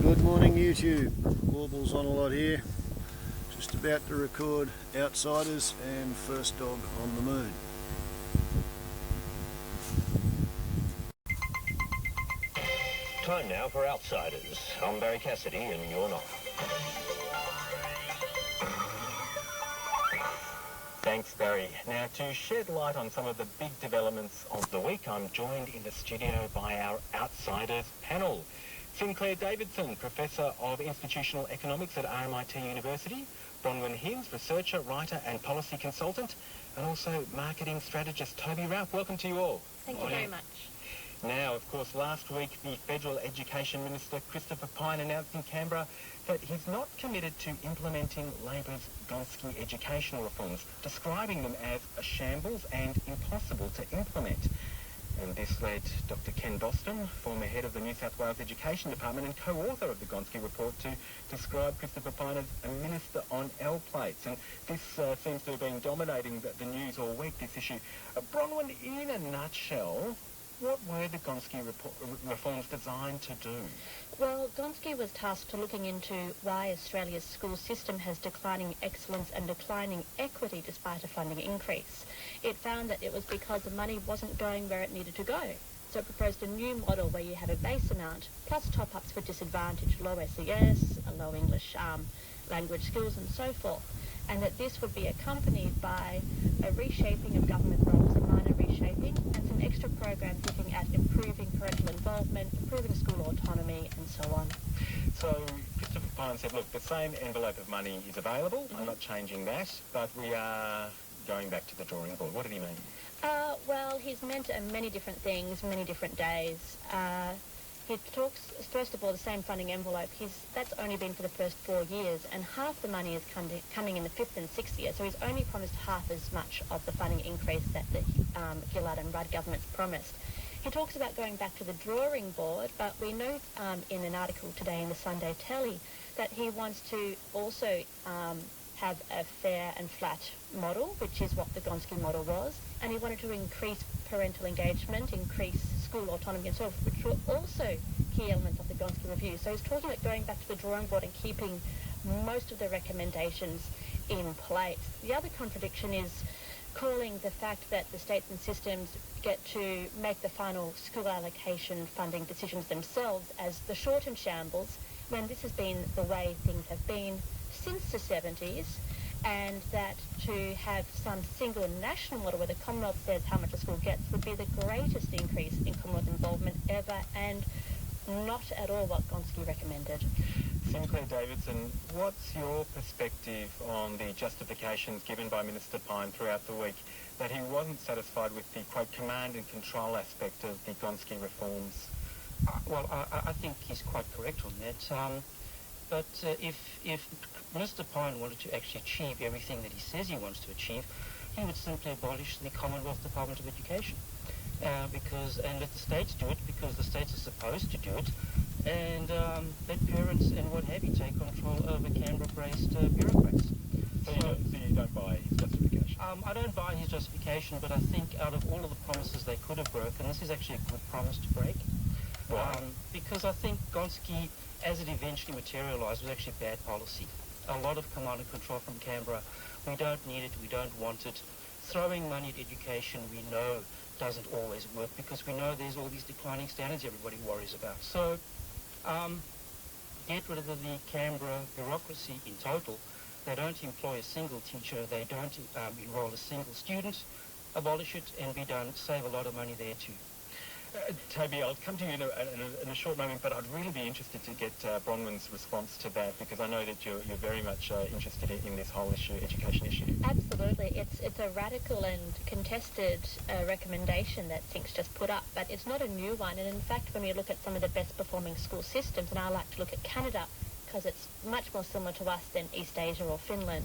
Good morning YouTube, Warbles on a lot here, just about to record Outsiders and First Dog on the Moon. Time now for Outsiders. I'm Barry Cassidy and you're not. Thanks, Barry. Now, to shed light on some of the big developments of the week, I'm joined in the studio by our Outsiders panel. Sinclair Davidson, Professor of Institutional Economics at RMIT University, Bronwyn Hinds, researcher, writer and policy consultant, and also marketing strategist Toby Ralph. Welcome to you all. Thank you very much. Now, of course, last week the Federal Education Minister Christopher Pyne announced in Canberra that he's not committed to implementing Labor's Gonsky educational reforms, describing them as a shambles and impossible to implement. And this led Dr Ken Boston, former head of the New South Wales Education Department and co-author of the Gonsky report, to describe Christopher Pyne as a minister on L-plates. And this seems to have been dominating the news all week, this issue. Bronwyn, in a nutshell, what were the Gonsky reforms designed to do? Well, Gonsky was tasked to looking into why Australia's school system has declining excellence and declining equity despite a funding increase. It found that it was because the money wasn't going where it needed to go. So it proposed a new model where you have a base amount plus top-ups for disadvantaged, low SES, low English language skills and so forth. And that this would be accompanied by a reshaping of government roles, a minor reshaping, and some extra programs looking at improving parental involvement, improving school autonomy, and so on. So Christopher Pyne said, look, the same envelope of money is available. I'm not changing that, but we are going back to the drawing board. What did he mean? Well, he's meant many different things, many different days. He talks, first of all, the same funding envelope. That's only been for the first 4 years, and half the money is coming in the 5th and 6th year, so he's only promised half as much of the funding increase that the Gillard and Rudd governments promised. He talks about going back to the drawing board, but we know in an article today in the Sunday Telly that he wants to also have a fair and flat model, which is what the Gonsky model was, and he wanted to increase parental engagement, increase school autonomy and so forth, which were also key elements of the Gonsky review. So he's talking about going back to the drawing board and keeping most of the recommendations in place. The other contradiction is calling the fact that the states and systems get to make the final school allocation funding decisions themselves as the shortened shambles, when this has been the way things have been since the 70s, and that to have some single national model where the Commonwealth says how much a school gets would be the greatest increase in Commonwealth involvement ever, and not at all what Gonsky recommended. Sinclair Davidson, what's your perspective on the justifications given by Minister Pyne throughout the week that he wasn't satisfied with the, quote, command and control aspect of the Gonsky reforms? Well, I think he's quite correct on that. But if Mr Pyne wanted to actually achieve everything that he says he wants to achieve, he would simply abolish the Commonwealth Department of Education. And let the states do it because the states are supposed to do it, and let parents and what have you take control over Canberra-based bureaucrats. So you don't buy his justification? I don't buy his justification, but I think out of all of the promises they could have broken, this is actually a good promise to break. Why? Because I think Gonsky, as it eventually materialised, was actually bad policy. A lot of command and control from Canberra. We don't need it, we don't want it. Throwing money at education, we know, doesn't always work because we know there's all these declining standards everybody worries about. So, get rid of the Canberra bureaucracy in total. They don't employ a single teacher, they don't enrol a single student. Abolish it and be done. Save a lot of money there too. Toby, I'll come to you in a short moment, but I'd really be interested to get Bronwyn's response to that, because I know that you're very much interested in this whole issue, education issue. Absolutely. It's a radical and contested recommendation that Sink's just put up, but it's not a new one. And in fact, when we look at some of the best performing school systems, and I like to look at Canada because it's much more similar to us than East Asia or Finland.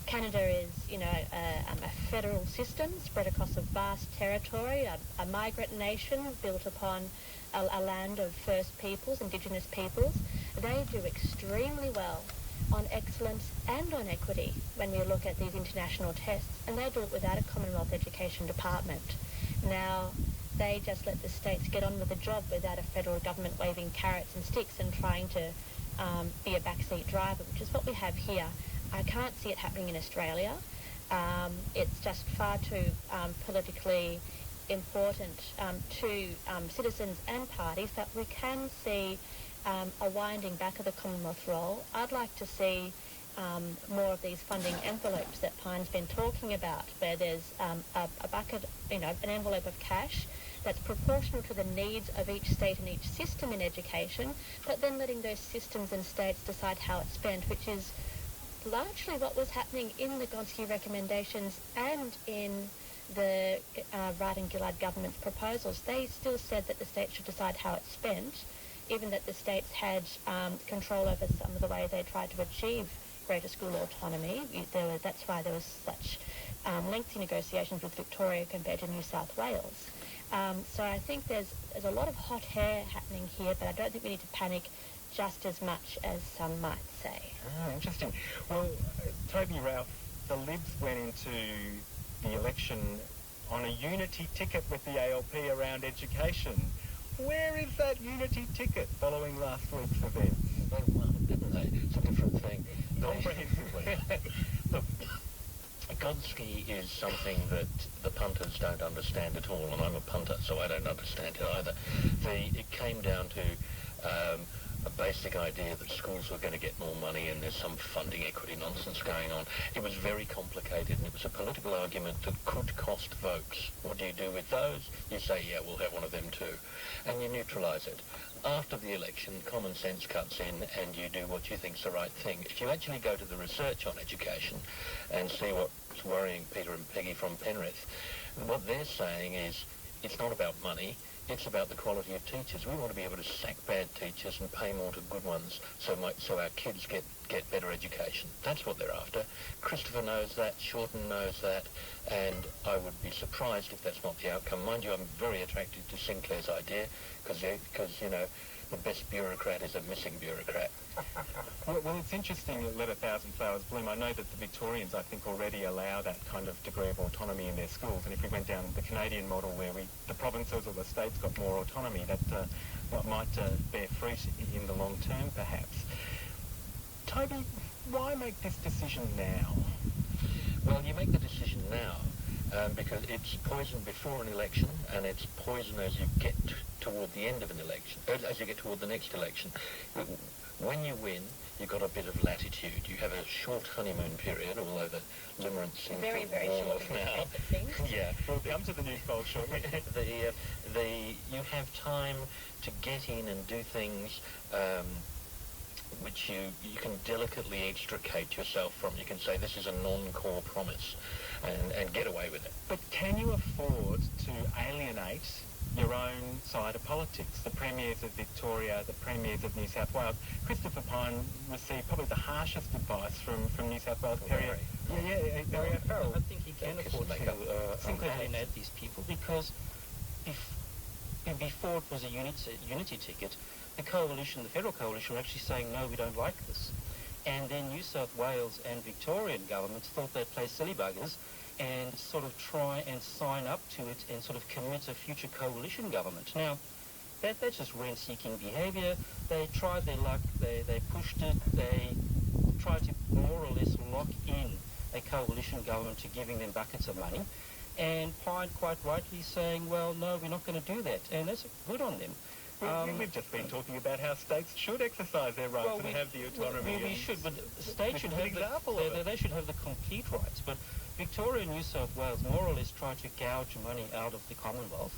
Canada is, a federal system spread across a vast territory, a migrant nation built upon a land of First Peoples, Indigenous peoples. They do extremely well on excellence and on equity when we look at these international tests, and they do it without a Commonwealth Education Department. Now, they just let the states get on with the job without a federal government waving carrots and sticks and trying to be a backseat driver, which is what we have here. I can't see it happening in Australia. It's just far too politically important to citizens and parties that we can see a winding back of the Commonwealth role. I'd like to see more of these funding envelopes that Pyne's been talking about, where there's a bucket, an envelope of cash that's proportional to the needs of each state and each system in education, but then letting those systems and states decide how it's spent, which is largely what was happening in the Gonsky recommendations and in the Rudd and Gillard government's proposals. They still said that the states should decide how it's spent, even that the states had control over some of the way they tried to achieve greater school autonomy. That's why there was such lengthy negotiations with Victoria compared to New South Wales. So I think there's a lot of hot air happening here, but I don't think we need to panic just as much as some might say. Interesting. Well, Toby, Ralph, the Libs went into the election on a unity ticket with the ALP around education. Where is that unity ticket following last week's event? They won, didn't they? It's a different thing. Comprehensively. Look, Gonsky is something that the punters don't understand at all, and I'm a punter, so I don't understand it either. It came down to a basic idea that schools were going to get more money and there's some funding equity nonsense going on. It was very complicated, and it was a political argument that could cost votes. What do you do with those? You say, yeah, we'll have one of them too. And you neutralise it. After the election, common sense cuts in and you do what you think's the right thing. If you actually go to the research on education and see what's worrying Peter and Peggy from Penrith, what they're saying is it's not about money, it's about the quality of teachers. We want to be able to sack bad teachers and pay more to good ones so our kids get better education. That's what they're after. Christopher knows that, Shorten knows that, and I would be surprised if that's not the outcome. Mind you, I'm very attracted to Sinclair's idea because the best bureaucrat is a missing bureaucrat. Well, it's interesting that Let a Thousand Flowers Bloom. I know that the Victorians, I think, already allow that kind of degree of autonomy in their schools, and if we went down the Canadian model where the provinces or the states got more autonomy, that might bear fruit in the long term, perhaps. Toby, why make this decision now? Well, you make the decision now because it's poison before an election, and it's poison as you get toward the end of an election, as you get toward the next election. When you win, you've got a bit of latitude. You have a short honeymoon period, although the limerence seems Very, to very warm short, off now. it seems. Yeah. We'll come to the news poll shortly. You have time to get in and do things which you can delicately extricate yourself from. You can say this is a non-core promise and get away with it. But can you afford to alienate your own side of politics? The premiers of Victoria, the premiers of New South Wales. Christopher Pyne received probably the harshest advice from New South Wales. Barry O'Farrell. I think he can afford to simply alienate these people because before it was a unity ticket, the coalition, the federal coalition, were actually saying, no, we don't like this. And then New South Wales and Victorian governments thought they'd play silly buggers and sort of try and sign up to it and sort of commit a future coalition government. Now, that's just rent-seeking behaviour. They tried their luck, they pushed it, they tried to more or less lock in a coalition government to giving them buckets of money. And Pyne quite rightly saying, well, no, we're not going to do that. And that's good on them. We've just been talking about how states should exercise their rights and have the autonomy. We should, but states should have they should have the complete rights. But Victoria and New South Wales more or less try to gouge money out of the Commonwealth,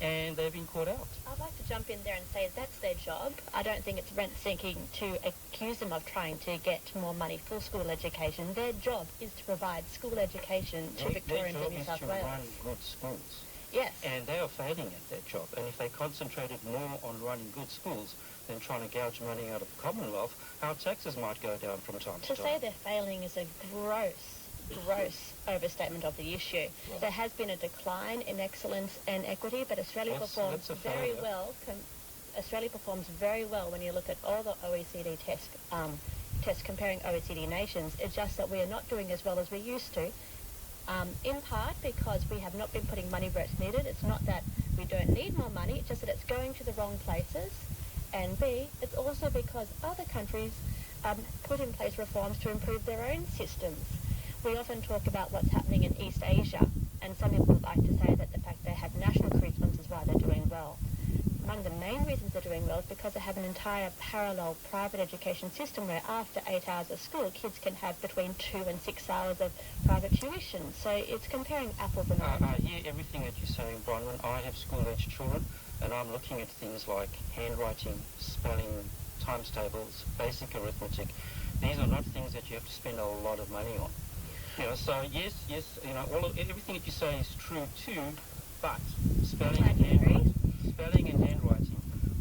and they've been caught out. I'd like to jump in there and say that's their job. I don't think it's rent-seeking to accuse them of trying to get more money for school education. Their job is to provide school education to Victoria and New South Wales. Their job is to run good schools. Yes. And they are failing at that job. And if they concentrated more on running good schools than trying to gouge money out of the Commonwealth, our taxes might go down from time to time. To say they're failing is a gross overstatement of the issue. Right. There has been a decline in excellence and equity, but Australia performs very well. Australia performs very well when you look at all the OECD tests comparing OECD nations. It's just that we are not doing as well as we used to. In part because we have not been putting money where it's needed. It's not that we don't need more money, it's just that it's going to the wrong places. And B, it's also because other countries put in place reforms to improve their own systems. We often talk about what's happening in East Asia, and some people like to say that the fact they have national curriculums is why they're doing well. One of the main reasons they're doing well is because they have an entire parallel private education system where after 8 hours of school, kids can have between 2 and 6 hours of private tuition. So it's comparing apples and oranges. I hear everything that you're saying, Bronwyn. I have school-aged children, and I'm looking at things like handwriting, spelling, times tables, basic arithmetic. These are not things that you have to spend a lot of money on. So yes, everything that you say is true too, but spelling and handwriting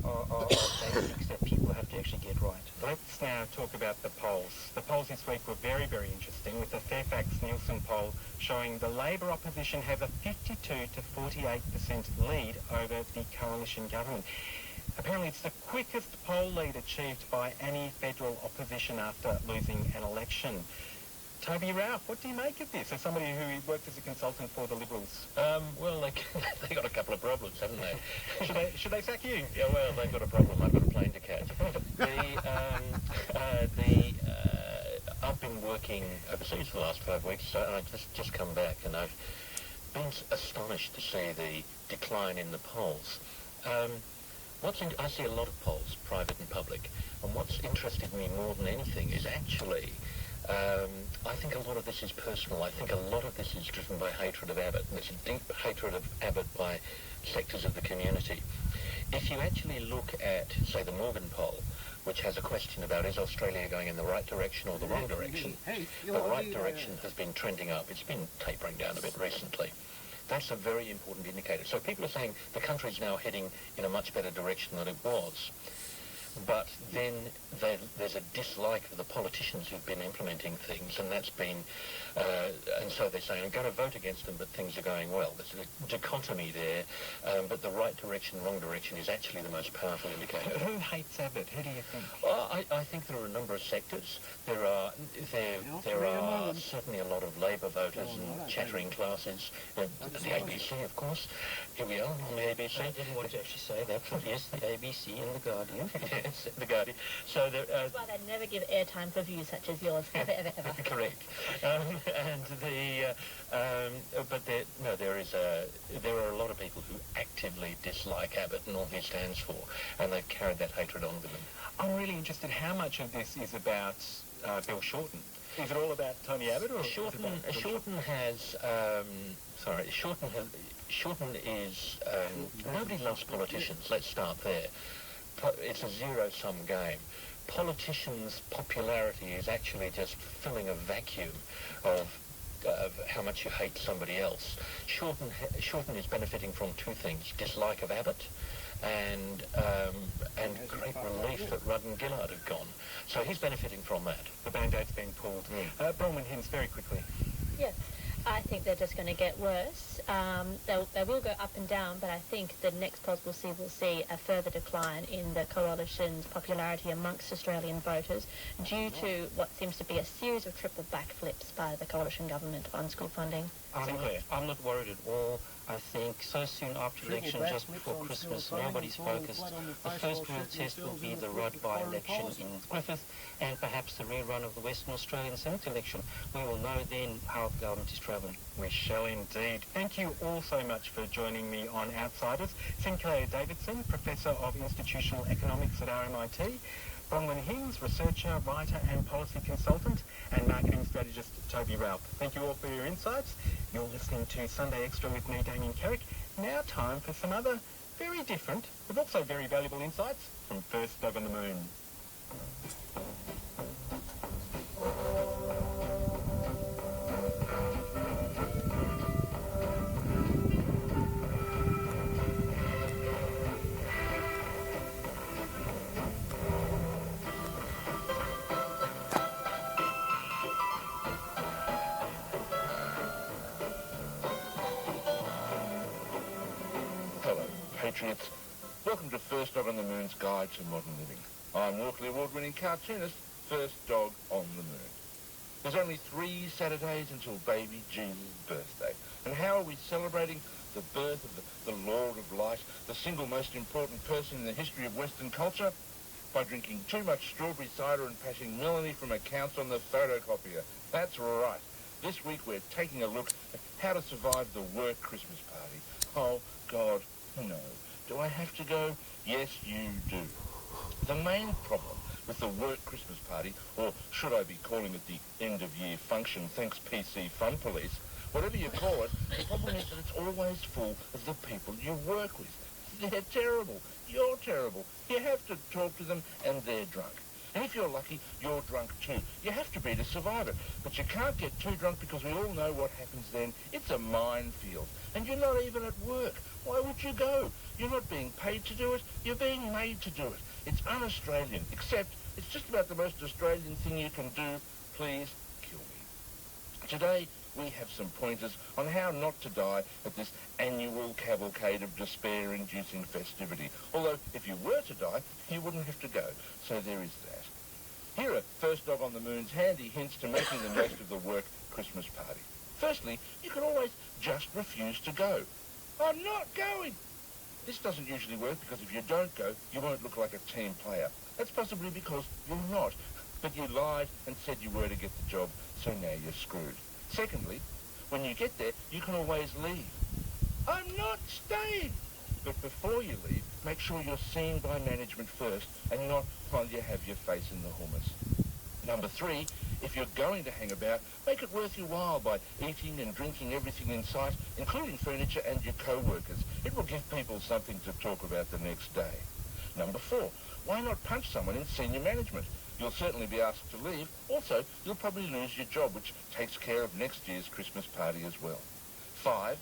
are basics that people have to actually get right. Let's now talk about the polls. The polls this week were very, very interesting, with the Fairfax-Nielsen poll showing the Labor opposition have a 52 to 48% lead over the coalition government. Apparently it's the quickest poll lead achieved by any federal opposition after losing an election. Toby Ralph, what do you make of this, as somebody who worked as a consultant for the Liberals? Well, they got a couple of problems, haven't they? Should they sack you? Yeah, well, they've got a problem. I've got a plane to catch. I've been working overseas for the last 5 weeks, so I've just come back, and I've been astonished to see the decline in the polls. I see a lot of polls, private and public, and what's interested me more than anything is actually I think a lot of this is personal. I think a lot of this is driven by hatred of Abbott, and it's a deep hatred of Abbott by sectors of the community. If you actually look at, say, the Morgan poll, which has a question about is Australia going in the right direction or the wrong direction, the right direction has been trending up. It's been tapering down a bit recently. That's a very important indicator. So people are saying the country's now heading in a much better direction than it was. But then there's a dislike of the politicians who've been implementing things, and that's been, and so they're saying, I'm going to vote against them, but things are going well. There's a dichotomy there, but the right direction, wrong direction is actually the most powerful indicator. Who hates Abbott? Who do you think? Well, I think there are a number of sectors. There are certainly a lot of Labour voters and chattering classes, the ABC, of course. Here we are on the ABC. I didn't want to actually say that, but yes, the ABC and the Guardian. Yes, the Guardian. So that's why they never give airtime for views such as yours, ever. Correct. There are a lot of people who actively dislike Abbott and all he stands for, and they've carried that hatred on with them. I'm really interested how much of this is about Bill Shorten. Is it all about Tony Abbott, or Shorten is nobody loves politicians. Let's start there. It's a zero-sum game. Politicians' popularity is actually just filling a vacuum of how much you hate somebody else. Shorten is benefiting from two things: dislike of Abbott, and great relief that Rudd and Gillard have gone. So he's benefiting from that. The Band-Aid's been pulled. Bronwyn Hinds, very quickly. Yes, I think they're just going to get worse. They will go up and down, but I think the next polls will see a further decline in the coalition's popularity amongst Australian voters due to what seems to be a series of triple backflips by the coalition government on school funding. I'm not worried at all. I think so soon after election, just before Christmas, nobody's focused. The first real test will be the Rudd by-election in Griffith, and perhaps the rerun of the Western Australian Senate election. We will know then how the government is travelling. We shall indeed. Thank you all so much for joining me on Outsiders. Sinclair Davidson, Professor of Institutional Economics at RMIT, Bronwyn Hinds, researcher, writer and policy consultant, and marketing strategist Toby Ralph. Thank you all for your insights. You're listening to Sunday Extra with me, Damien Carrick. Now time for some other very different, but also very valuable insights from First Dog on the Moon. Patriots, welcome to First Dog on the Moon's Guide to Modern Living. I'm Walkley Award-winning cartoonist, First Dog on the Moon. There's only 3 Saturdays until baby Jesus' birthday. And how are we celebrating the birth of the Lord of Light, the single most important person in the history of Western culture? By drinking too much strawberry cider and passing Melanie from accounts on the photocopier. That's right. This week we're taking a look at how to survive the work Christmas party. Oh, God, no. Do I have to go? Yes, you do. The main problem with the work Christmas party, or should I be calling it the end-of-year function, thanks PC Fun Police, whatever you call it, the problem is that it's always full of the people you work with. They're terrible. You're terrible. You have to talk to them and they're drunk. And if you're lucky, you're drunk too. You have to be to survive it. But you can't get too drunk because we all know what happens then. It's a minefield. And you're not even at work. Why would you go? You're not being paid to do it. You're being made to do it. It's un-Australian, except it's just about the most Australian thing you can do. Please kill me. Today, we have some pointers on how not to die at this annual cavalcade of despair-inducing festivity. Although, if you were to die, you wouldn't have to go. So there is that. Here are First Dog on the Moon's handy hints to making the most of the work Christmas party. Firstly, you can always just refuse to go. I'm not going! This doesn't usually work because if you don't go, you won't look like a team player. That's possibly because you're not. But you lied and said you were to get the job, so now you're screwed. Secondly, when you get there, you can always leave. I'm not staying! But before you leave, make sure you're seen by management first and not while you have your face in the hummus. Number 3, if you're going to hang about, make it worth your while by eating and drinking everything in sight, including furniture and your co-workers. It will give people something to talk about the next day. Number 4, why not punch someone in senior management? You'll certainly be asked to leave. Also, you'll probably lose your job, which takes care of next year's Christmas party as well. 5,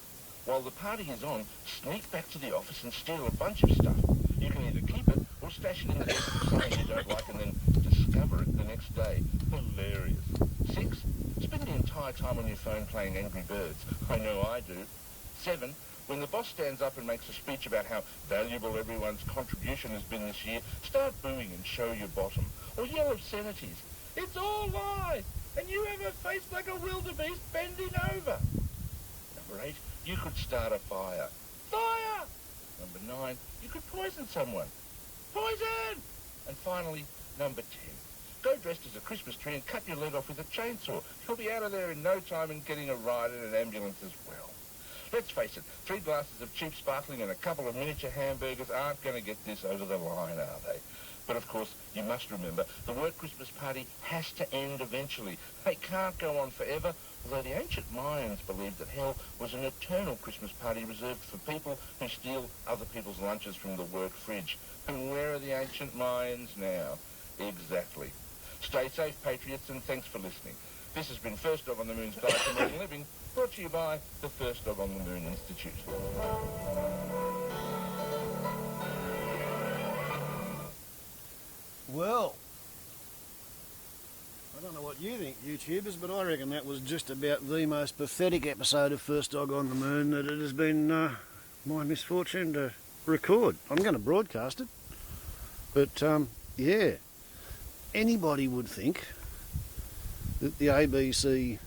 while the party is on, sneak back to the office and steal a bunch of stuff. You can either keep it or stash it in the desk of something you don't like and then discover it the next day. Hilarious. 6, spend the entire time on your phone playing Angry Birds. I know I do. 7, when the boss stands up and makes a speech about how valuable everyone's contribution has been this year, start booing and show your bottom. Or yell obscenities. It's all lies, and you have a face like a wildebeest bending over. Number 8, you could start a fire. Fire! Number 9, you could poison someone. Poison! And finally, number 10, go dressed as a Christmas tree and cut your leg off with a chainsaw. You'll be out of there in no time and getting a ride in an ambulance as well. Let's face it, 3 glasses of cheap sparkling and a couple of miniature hamburgers aren't going to get this over the line, are they? But of course, you must remember, the work Christmas party has to end eventually. They can't go on forever, although the ancient Mayans believed that hell was an eternal Christmas party reserved for people who steal other people's lunches from the work fridge. And where are the ancient Mayans now? Exactly. Stay safe, patriots, and thanks for listening. This has been First Dog on the Moon's Guide to Modern Living, brought to you by the First Dog on the Moon Institute. Well, I don't know what you think, YouTubers, but I reckon that was just about the most pathetic episode of First Dog on the Moon that it has been my misfortune to record. I'm going to broadcast it, but yeah, anybody would think that the ABC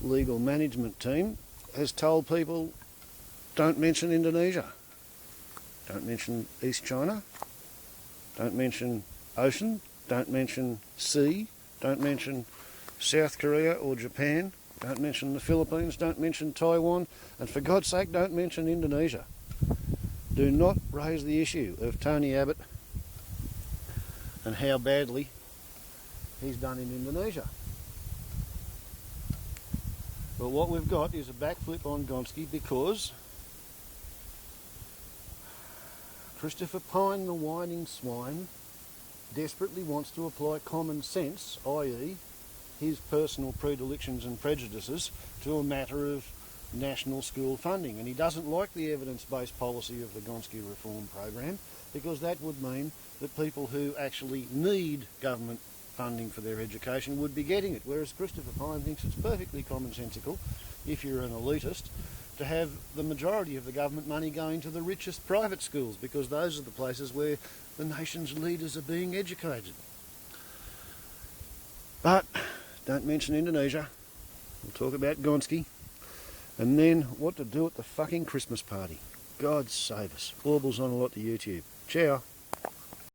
legal management team has told people, don't mention Indonesia, don't mention East China, don't mention ocean, don't mention sea, don't mention South Korea or Japan, don't mention the Philippines, don't mention Taiwan, and for God's sake, don't mention Indonesia. Do not raise the issue of Tony Abbott and how badly he's done in Indonesia. But what we've got is a backflip on Gonsky because Christopher Pyne, the whining swine, desperately wants to apply common sense, i.e. his personal predilections and prejudices, to a matter of national school funding. And he doesn't like the evidence-based policy of the Gonsky reform program because that would mean that people who actually need government funding for their education would be getting it, whereas Christopher Pyne thinks it's perfectly commonsensical, if you're an elitist, to have the majority of the government money going to the richest private schools because those are the places where the nation's leaders are being educated. But Don't mention Indonesia. We'll talk about Gonsky. And then what to do at the fucking Christmas party. God save us. Baubles on a lot to YouTube. Ciao.